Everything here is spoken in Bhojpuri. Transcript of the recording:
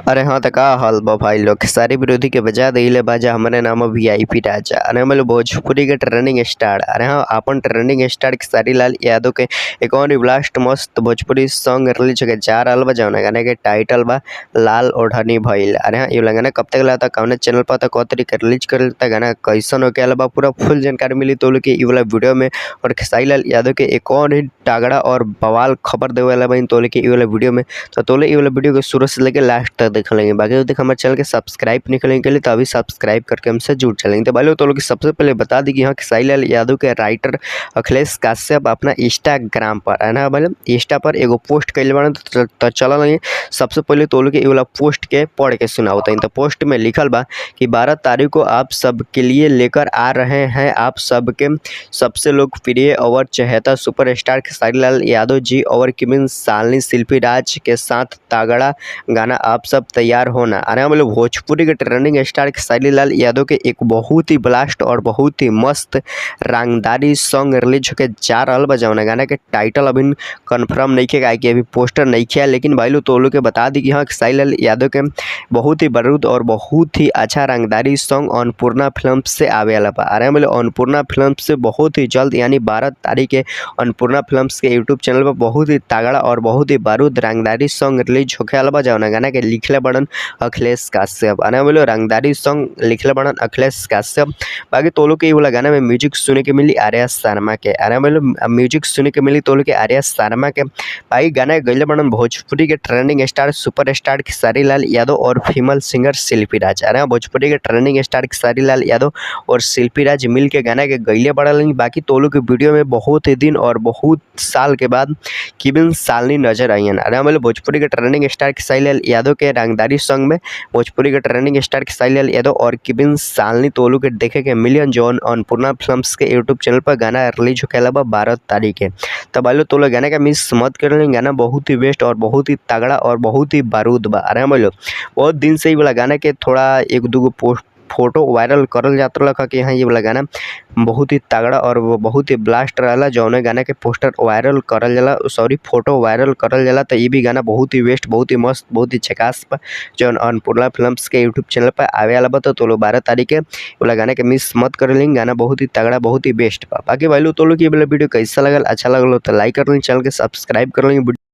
अरे हाँ तो का हाल बा भाई लोग। खेसारी विरोधी के बजा दिले बाजा हमारे नाम वीआईपी राजा। अरे हम लोग भोजपुरी के ट्रेंडिंग स्टार। अरे हाँ अपन ट्रेंडिंग स्टार खेसारी लाल यादव के एक और ब्लास्ट मस्त भोजपुरी सॉन्ग रिलीज के जा रहल बा जौन गाने के टाइटल बा लाल ओढ़नी भइल। अरे हाँ ये गाना कब तक ला था कौन चैनल पर तो कौ तरीके रिलीज कर लेता गाना कैसन हो के बा पूरा फुल जानकारी मिली तो लोग के ये वाला वीडियो में। और खेसारी लाल यादव के एक और ही तगड़ा और बवाल खबर देवे वाला बा तो के ये वाला वीडियो में। तो तोले ये वाला वीडियो को शुरू से लेकर लास्ट तक देख लेंगे। बाकी तो देख हमारे चैनल के सब्सक्राइब नहीं करेंगे के लिए तो अभी सब्सक्राइब करके हमसे जुड़ चलेंगे। तो भाई तो लोग सबसे पहले बता दी कि यहाँ खेसारी लाल यादव के राइटर अखिलेश काश्यप अपना इंस्टाग्राम पर है ना भाई इंस्टा पर एगो पोस्ट कैले बना तो चल नहीं। सबसे पहले तो लोग ये वाला पोस्ट के पढ़ के सुनाओ। तो पोस्ट में लिखल बा कि 12 तारीख को आप सबके लिए लेकर आ रहे हैं आप सबके सबसे लोकप्रिय और चहेता सुपरस्टार खेसारी लाल यादव जी और किमिन सालनी शिल्पी राज के साथ तगड़ा गाना आप सब तैयार होना। अरे हम लोग भोजपुरी के ट्रेंडिंग स्टार खेसारी लाल यादव के एक बहुत ही ब्लास्ट और बहुत ही मस्त रंगदारी सॉन्ग रिलीज होके जा रहा बा जौन गाना के टाइटल अभी कंफर्म नहीं किया कि अभी पोस्टर नहीं किया। लेकिन भाई लोग तो लोग के बता दी कि हाँ खेसारी लाल यादव के बहुत ही बारूद और बहुत ही अच्छा रंगदारी सॉन्ग अन्नपूर्णा फिल्म से आवे वाला बा। अरे हम लोग अन्नपूर्णा फिल्म से बहुत ही जल्द यानी 12 तारीख के अन्नपूर्णा फिल्म्स के यूट्यूब चैनल पर बहुत ही तगड़ा और बहुत ही बारूद रंगदारी सॉन्ग रिलीज होके वाला बा जौन गाना के लिखले बड़न अखिलेश काश्यप। अरे बोलो रंगदारी सॉन्ग लिखले बड़न अखिलेश काश्यप। बाकी तो लोग के वाला गाना में म्यूजिक सुने के मिली आर्या शर्मा के। अरे बोलो म्यूजिक सुने के मिली तो लोग के आर्या शर्मा के। भाई गाना गैले बड़न भोजपुरी के trending star super star Khesari Lal Yadav और फीमेल सिंगर शिल्पी राज। अरे भोजपुरी के ट्रेंडिंग स्टार खेसारी लाल यादव और शिल्पी राज मिल के गाना के गैले बढ़ल। बाकी तो लोग के वीडियो में बहुत ही दिन और बहुत साल के बाद किमिन सालनी नजर आई है। अरे हम भोजपुरी के ट्रेंडिंग स्टार खेसारी लाल यादव के रंगदारी सॉन्ग में भोजपुरी के ट्रेंडिंग स्टार खेसारी लाल यादव और किमिन सालनी तोलू के देखे के मिलियन जॉन अन्नपूर्णा फिल्म्स के यूट्यूब चैनल पर गाना रिलीज होके बा 12 तारीख के। तो भाई तो लोग गाना का मिस मत कर लेंगे। गाना बहुत ही बेस्ट और बहुत ही तगड़ा और बहुत ही बारूद बा। अरे हम बहुत दिन से ही वाला गाना के थोड़ा एक दो पोस्ट फोटो वायरल करल जाता रखा कि हाँ ये वाला गाना बहुत ही तगड़ा और वो बहुत ही ब्लास्ट रहा जौन गाना के पोस्टर वायरल करल जाला सॉरी फोटो वायरल करल जाला। तो ये भी गाना बहुत ही बेस्ट बहुत ही मस्त बहुत ही झकास पर जौन अन्नपूर्णा फिल्म्स के यूट्यूब चैनल पर आवे वाला बा। तो लोग 12 तारीख के वाला गाना के मिस मत कर लेंगे। गाना बहुत ही तगड़ा बहुत ही बेस्ट बा। बाकी भाई तो लोग ये वाला वीडियो कैसा लगल अच्छा लगल तो लाइक कर लेंगे चैनल के सब्सक्राइब कर लेंगे।